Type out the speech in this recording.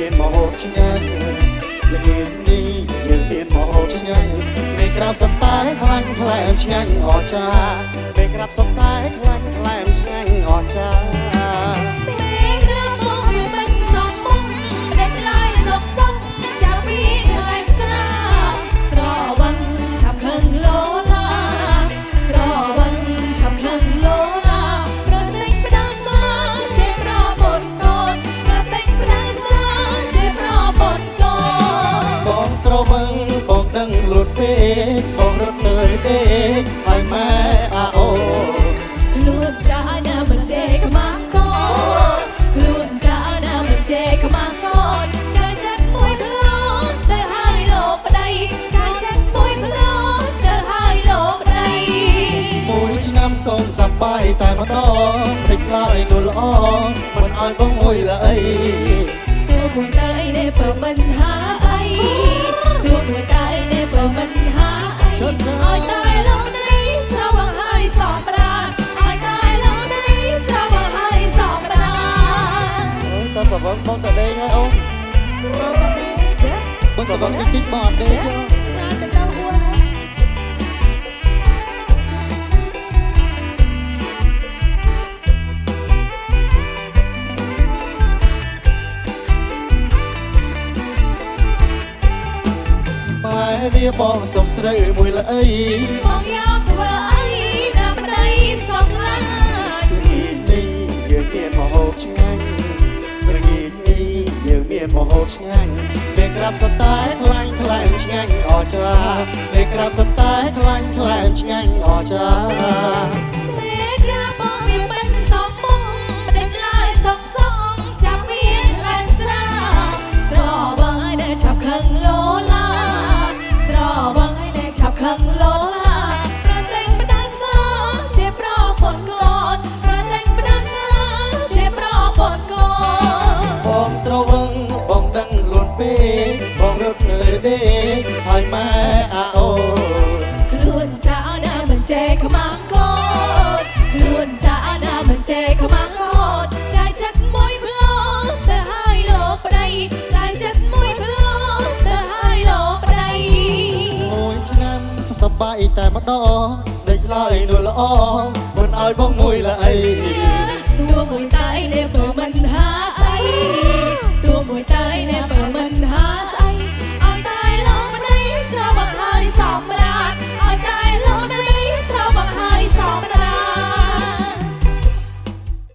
មានមហូបឆ្ងាញ់ល្ងាចនេះយើងមានមហូបឆ្ងាញ់មេក្រាបសតែខ្លាំងខ្លែមឆ្ងាញ់អស្ចារ្យមេក្រាបសតែខ្លាំងខ្លែមឆ្ងាញ់អស្ចារ្យស្រវឹងបងដឹងខ្លួនពេកបងរត់ទៅពេកហើយម៉ែអាអូខ្លួនចាណាមិនចេះខ្មាស់កូនខ្លួនចាណាមិនចេះខ្មាស់កូនចាចិត្តមួយផ្លូតទៅហើយលោកប្តីចាចិត្តមួយផ្លូតទៅហើយលោកប្តីមួយឆ្នាំសូមសប្បាយតែម្ដងភ្លេចឡើយនោះល្អមិនឲ្យបងមួយល្អីទូមួយតែនេះបើមិនហាស្អីទូមួយតែនេះបើមិនហាស្អីឲ្យតែលោកនេះស្រវឹងហើយសោកប្រាណឲ្យតែលោកនេះស្រវឹងហើយសោកប្រាណអូយតើស្រវឹងបងតដេកហើយអូនបងតដេកចេះបងស្រវឹងតិចតិចបងអត់ដេកទេប្រាណទៅទៅអួនវាបងសុំស្រីមួយល្អីបងយកធ្វើអីណាប្តីសុំឡាញនេះយើងមានមហូបឆ្ងាញ់ល្ងាចនេះយើងមានមហូបឆ្ងាញ់ពេលក្រាបសតែខ្លាញ់ខ្លែងឆ្ងាញ់អស្ចារ្យពេលក្រាបសតែខ្លាញ់ខ្លែងឆ្ងាញ់អស្ចារ្យពេលក្រាបបងវាមិនសមមុំផ្ដេចឡើយសុកសុំចាប់មានឡើងស្រាស្របងឲ្យតែឆាប់ខឹងលោឡាខឹងលោឡាប្រតែងផ្ដាសាជាប្រពន្ធកូនប្រតែងផ្ដាសាជាប្រពន្ធកូនបងស្រវឹងបងដឹងខ្លួនពេកបងរត់លើដេកហើយម៉ែអាអូខ្លួនចាណាមិនចេះខ្មាស់កូនខ្លួនចាណាមិនចេះខ្មាស់កូនចាយចិត្តមួយផ្លូតទៅហើយលោកប្តីចាយចិត្តមួយផ្លូតទៅហើយលោកប្តីមួយឆ្នាំសប្បាយតែម្ដងដេកឡើយនោះល្អមិនឲ្យបងមួយល្អីទួមួយតែនេះបើមិនហាស្អីទួមួយតែនេះ